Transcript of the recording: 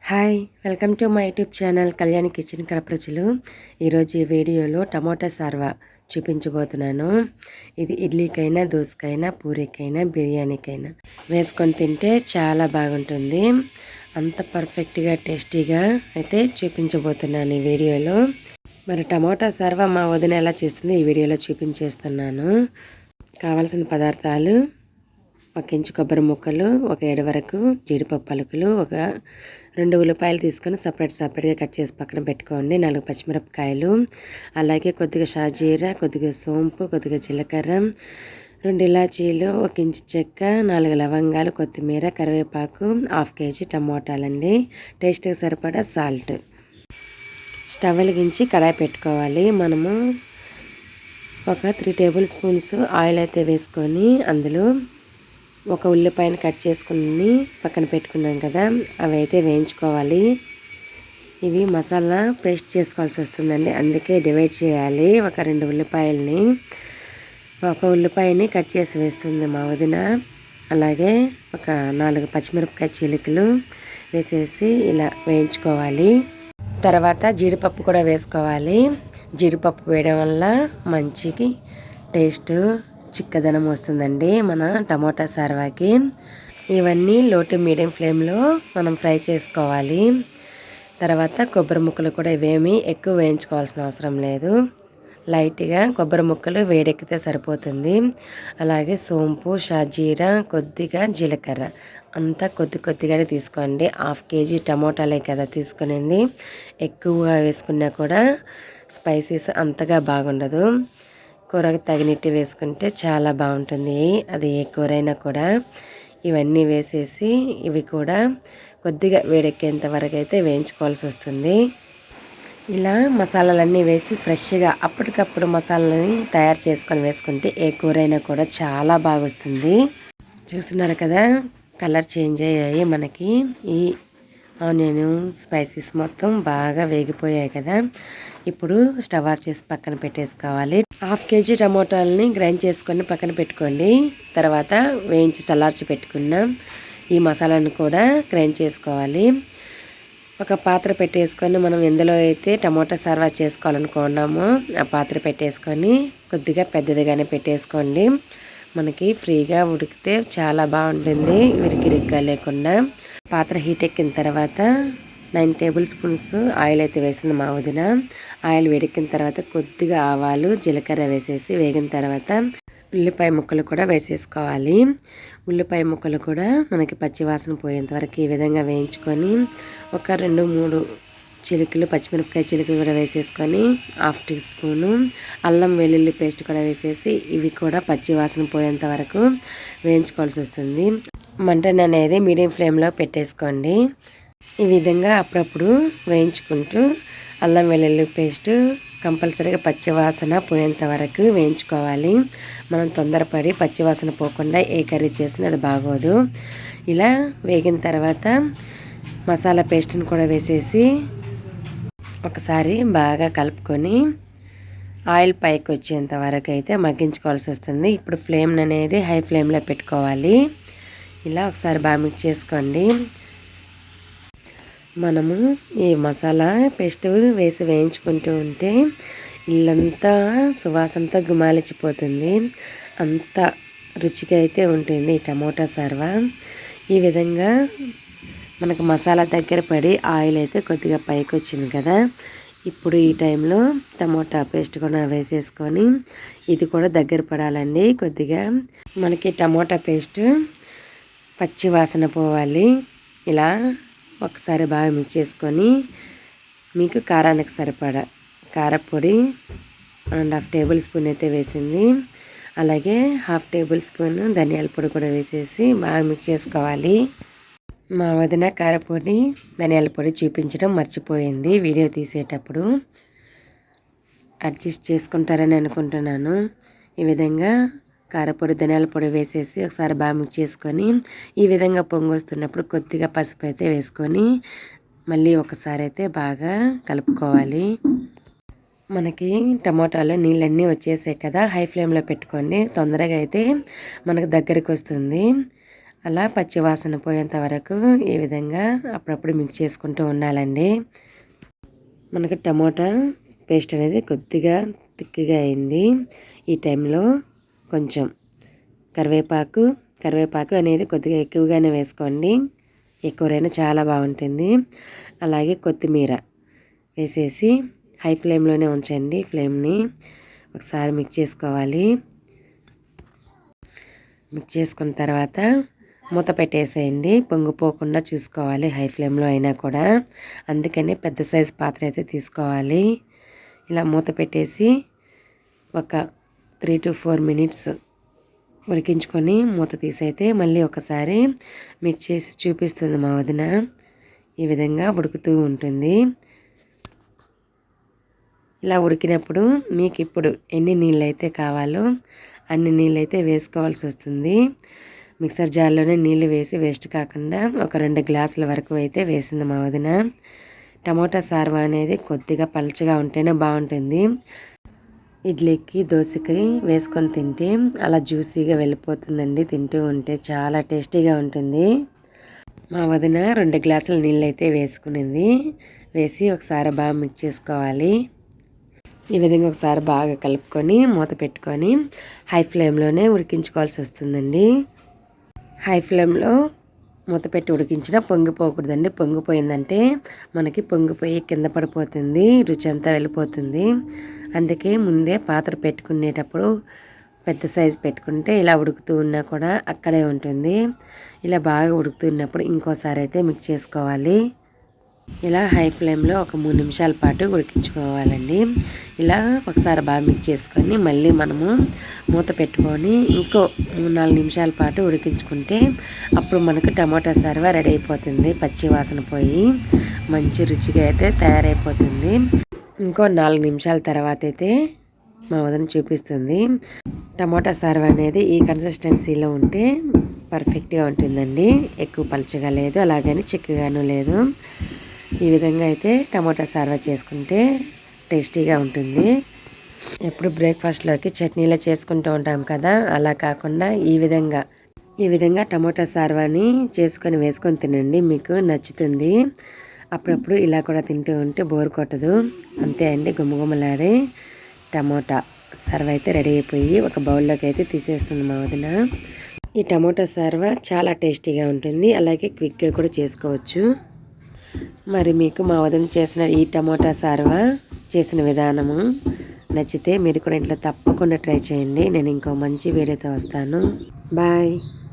Hi welcome to my YouTube channel Kalyani kitchen కడపరుచులు. ఈరోజు ఈ వీడియోలో టమోటా సార్వా చూపించబోతున్నాను. ఇది ఇడ్లీకైనా, దోసకైనా, పూరీకైనా, బిర్యానీకైనా వేసుకొని తింటే చాలా బాగుంటుంది. అంత పర్ఫెక్ట్గా టేస్టీగా అయితే చూపించబోతున్నాను ఈ వీడియోలో. మరి టమోటా సార్వా మా వదిన ఎలా చేస్తుంది ఈ వీడియోలో చూపించేస్తున్నాను. కావాల్సిన పదార్థాలు: ఒక ఇంచు కొబ్బరి ముక్కలు, ఒక 7 వరకు జీడిపప్పు పలుకులు, ఒక 2 ఉల్లిపాయలు తీసుకొని సపరేట్గా కట్ చేసి పక్కన పెట్టుకోండి. 4 పచ్చిమిరపకాయలు, అలాగే కొద్దిగా షాజీరా, కొద్దిగా సోంపు, కొద్దిగా జీలకర్ర, 2 ఇలాచీలు, 1 ఇంచు చెక్క, 4 లవంగాలు, కొత్తిమీర, కరివేపాకు, 1/2 కేజీ టమోటాలండి. టేస్ట్కి సరిపడా సాల్ట్. స్టవ్ వెలిగించి కడాయి పెట్టుకోవాలి. మనము ఒక 3 టేబుల్ స్పూన్స్ ఆయిల్ అయితే వేసుకొని అందులో ఒక ఉల్లిపాయను కట్ చేసుకుని పక్కన పెట్టుకున్నాం కదా, అవి అయితే వేయించుకోవాలి. ఇవి మసాలా పేస్ట్ చేసుకోవాల్సి వస్తుందండి, అందుకే డివైడ్ చేయాలి. ఒక 2 ఉల్లిపాయలని, ఒక ఉల్లిపాయని కట్ చేసి వేస్తుంది మా వదిన. అలాగే ఒక 4 పచ్చిమిరపకాయ చీలికలు వేసేసి ఇలా వేయించుకోవాలి. తర్వాత జీడిపప్పు కూడా వేసుకోవాలి. జీడిపప్పు వేయడం వల్ల మంచికి టేస్ట్, చిక్కదనం వస్తుందండి మన టమోటా సార్వాకి. ఇవన్నీ లో టు మీడియం ఫ్లేమ్లో మనం ఫ్రై చేసుకోవాలి. తర్వాత కొబ్బరి ముక్కలు కూడా ఇవేమీ ఎక్కువ వేయించుకోవాల్సిన అవసరం లేదు. లైట్గా కొబ్బరి ముక్కలు వేడెక్కితే సరిపోతుంది. అలాగే సోంపు, షాజీరా, కొద్దిగా జీలకర్ర అంతా కొద్దిగానే తీసుకోండి. 1/2 కేజీ టమోటాలే కదా తీసుకునేది. ఎక్కువగా వేసుకున్నా కూడా స్పైసీస్ అంతగా బాగుండదు. కూరకు తగినట్టు వేసుకుంటే చాలా బాగుంటుంది. అది ఏ కూరైనా కూడా. ఇవన్నీ వేసేసి ఇవి కూడా కొద్దిగా వేడెక్కేంత వరకు అయితే వేయించుకోవాల్సి వస్తుంది. ఇలా మసాలాలన్నీ వేసి ఫ్రెష్గా అప్పటికప్పుడు మసాలాలని తయారు చేసుకొని వేసుకుంటే ఏ కూరైనా కూడా చాలా బాగా వస్తుంది. చూస్తున్నారు కదా, కలర్ చేంజ్ అయ్యాయి మనకి. ఈ ఆనియన్, స్పైసెస్ మొత్తం బాగా వేగిపోయాయి కదా. ఇప్పుడు స్టవ్ ఆఫ్ చేసి పక్కన పెట్టేసుకోవాలి. 1/2 కేజీ టమోటాలని గ్రైండ్ చేసుకొని పక్కన పెట్టుకోండి. తర్వాత వేయించి చల్లార్చి పెట్టుకున్న ఈ మసాలాను కూడా గ్రైండ్ చేసుకోవాలి. ఒక పాత్ర పెట్టేసుకొని మనం ఎందులో అయితే టమోటా సార్వా చేసుకోవాలనుకున్నామో ఆ పాత్ర పెట్టేసుకొని కొద్దిగా పెద్దదిగానే పెట్టేసుకోండి. మనకి ఫ్రీగా ఉడికితే చాలా బాగుంటుంది, విరికిరిగ్గా లేకుండా. పాత్ర హీట్ ఎక్కిన తర్వాత 9 టేబుల్ స్పూన్స్ ఆయిల్ అయితే వేసింది మా వదిన. ఆయిల్ వేడెక్కిన తర్వాత కొద్దిగా ఆవాలు, జీలకర్ర వేసేసి వేగిన తర్వాత ఉల్లిపాయ ముక్కలు కూడా వేసేసుకోవాలి. ఉల్లిపాయ ముక్కలు కూడా మనకి పచ్చివాసన పోయేంత వరకు ఈ విధంగా వేయించుకొని ఒక 2-3 చిలుకలు, పచ్చిమిరపకాయ చిలుకలు కూడా వేసేసుకొని 1/2 టీ స్పూను అల్లం వెల్లుల్లి పేస్ట్ కూడా వేసేసి ఇవి కూడా పచ్చివాసన పోయేంత వరకు వేయించుకోవాల్సి వస్తుంది. మంటను అనేది మీడియం ఫ్లేమ్లో పెట్టేసుకోండి. ఈ విధంగా అప్పుడప్పుడు వేయించుకుంటూ అల్లం వెల్లుల్లి పేస్ట్ కంపల్సరీగా పచ్చివాసన పోయేంత వరకు వేయించుకోవాలి. మనం తొందరపడి పచ్చివాసన పోకుండా ఏ కర్రీ చేసినా అది బాగోదు. ఇలా వేగిన తర్వాత మసాలా పేస్ట్ని కూడా వేసేసి ఒకసారి బాగా కలుపుకొని ఆయిల్ పైకి వచ్చేంత వరకు అయితే మగ్గించుకోవాల్సి వస్తుంది. ఇప్పుడు ఫ్లేమ్ అనేది హై ఫ్లేమ్లో పెట్టుకోవాలి. ఇలా ఒకసారి బాగా మిక్స్ చేసుకోండి. మనము ఈ మసాలా పేస్ట్ వేసి వేయించుకుంటూ ఉంటే ఇల్లంతా సువాసనతో గుమాలిచిపోతుంది. అంత రుచిగా అయితే ఉంటుంది ఈ టమోటా సార్వా. ఈ విధంగా మనకు మసాలా దగ్గర పడి ఆయిల్ అయితే కొద్దిగా పైకి వచ్చింది కదా. ఇప్పుడు ఈ టైంలో టమోటా పేస్ట్ కూడా వేసేసుకొని ఇది కూడా దగ్గర పడాలండి. కొద్దిగా మనకి టమోటా పేస్ట్ పచ్చి వాసన పోవాలి. ఇలా ఒకసారి బాగా మిక్స్ చేసుకొని మీకు కారానికి సరిపడా కారపొడి 1/2 టేబుల్ స్పూన్ అయితే వేసింది. అలాగే 1/2 టేబుల్ స్పూన్ ధనియాల పొడి కూడా వేసేసి బాగా మిక్స్ చేసుకోవాలి. మా వదిన కారపొడి, ధనియాల పొడి చూపించడం మర్చిపోయింది వీడియో తీసేటప్పుడు. అడ్జస్ట్ చేసుకుంటారని అనుకుంటున్నాను. ఈ విధంగా కారపొడి, ధనియాల పొడి వేసేసి ఒకసారి బాగా మిక్స్ చేసుకొని ఈ విధంగా పొంగి వస్తున్నప్పుడు కొద్దిగా పసుపు అయితే వేసుకొని మళ్ళీ ఒకసారి అయితే బాగా కలుపుకోవాలి. మనకి టమోటాలో నీళ్ళన్నీ వచ్చేసాయి కదా, హై ఫ్లేమ్లో పెట్టుకోండి. తొందరగా అయితే మనకు దగ్గరికి వస్తుంది. అలా పచ్చి వాసన పోయేంత వరకు ఈ విధంగా అప్పుడప్పుడు మిక్స్ చేసుకుంటూ ఉండాలండి. మనకు టమోటా పేస్ట్ అనేది కొద్దిగా తిక్కిగా అయింది. ఈ టైంలో కొంచెం కరివేపాకు అనేది కొద్దిగా ఎక్కువగానే వేసుకోండి. ఎక్కువైనా చాలా బాగుంటుంది. అలాగే కొత్తిమీర వేసేసి హై ఫ్లేమ్లోనే ఉంచండి. ఫ్లేమ్ని ఒకసారి మిక్స్ చేసుకోవాలి. మిక్స్ చేసుకున్న తర్వాత మూత పెట్టేసేయండి. పొంగిపోకుండా చూసుకోవాలి హై ఫ్లేమ్లో అయినా కూడా. అందుకని పెద్ద సైజు పాత్ర అయితే తీసుకోవాలి. ఇలా మూత పెట్టేసి ఒక 3 to 4 minutes ఉడికించుకొని మూత తీసైతే మళ్ళీ ఒకసారి మిక్స్ చేసి చూపిస్తుంది మా వదిన. ఈ విధంగా ఉడుకుతూ ఉంటుంది. ఇలా ఉడికినప్పుడు మీకు ఇప్పుడు ఎన్ని నీళ్ళు అయితే కావాలో అన్ని నీళ్ళు అయితే వేసుకోవాల్సి వస్తుంది. మిక్సర్ జార్లోనే నీళ్ళు వేసి వేస్ట్ కాకుండా ఒక 2 గ్లాసుల వరకు అయితే వేసింది మా వదిన. టమోటా సార్వా అనేది కొద్దిగా పలుచగా ఉంటేనే బాగుంటుంది. ఇడ్లీకి దోశకి వేసుకొని తింటే అలా జ్యూసీగా వెళ్ళిపోతుందండి. తింటూ ఉంటే చాలా టేస్టీగా ఉంటుంది. మా వదిన 2 గ్లాసుల నీళ్ళు అయితే వేసుకునింది. వేసి ఒకసారి బాగా మిక్స్ చేసుకోవాలి. ఈ విధంగా ఒకసారి బాగా కలుపుకొని మూత పెట్టుకొని హై ఫ్లేమ్లోనే ఉడికించుకోవాల్సి వస్తుందండి. హై ఫ్లేమ్లో మూత పెట్టి ఉడికించినా పొంగిపోకూడదండి. పొంగిపోయిందంటే మనకి పొంగిపోయి కింద పడిపోతుంది, రుచి అంతా వెళ్ళిపోతుంది. అందుకే ముందే పాత్ర పెట్టుకునేటప్పుడు పెద్ద సైజు పెట్టుకుంటే ఇలా ఉడుకుతూ ఉన్నా కూడా అక్కడే ఉంటుంది. ఇలా బాగా ఉడుకుతున్నప్పుడు ఇంకోసారి అయితే మిక్స్ చేసుకోవాలి. ఇలా హై ఫ్లేమ్లో ఒక 3 నిమిషాల పాటు ఉడికించుకోవాలండి. ఇలా ఒకసారి బాగా మిక్స్ చేసుకొని మళ్ళీ మనము మూత పెట్టుకొని ఇంకో 3-4 నిమిషాల పాటు ఉడికించుకుంటే అప్పుడు మనకు టమాటా సర్వా రెడీ అయిపోతుంది. పచ్చి వాసన పోయి మంచి రుచిగా అయితే తయారైపోతుంది. ఇంకో 4 నిమిషాల తర్వాత అయితే మా వదిన చూపిస్తుంది. టమాటా సర్వా అనేది ఈ కన్సిస్టెన్సీలో ఉంటే పర్ఫెక్ట్గా ఉంటుందండి. ఎక్కువ పలుచగా లేదు, అలాగని చిక్కగాను లేదు. ఈ విధంగా అయితే టమాటా సార్వా చేసుకుంటే టేస్టీగా ఉంటుంది. ఎప్పుడు బ్రేక్ఫాస్ట్లోకి చట్నీలో చేసుకుంటూ ఉంటాం కదా, అలా కాకుండా ఈ విధంగా టమాటా సార్వాని చేసుకొని వేసుకొని తినండి. మీకు నచ్చుతుంది. అప్పుడప్పుడు ఇలా కూడా తింటూ ఉంటే బోర్ కొట్టదు. అంతే అండి, గుమ్మగుమ్మలాడే టమోటా సార్వా అయితే రెడీ అయిపోయి ఒక బౌల్లోకి అయితే తీసేస్తుంది మా వదిన. ఈ టమోటా సార్వా చాలా టేస్టీగా ఉంటుంది. అలాగే క్విక్గా కూడా చేసుకోవచ్చు. మరి మీకు మా వదిన చేసిన ఈ టమోటా సార్వా చేసిన విధానము నచ్చితే మీరు కూడా ఇంట్లో తప్పకుండా ట్రై చేయండి. నేను ఇంకో మంచి వీడియోతో వస్తాను. బాయ్.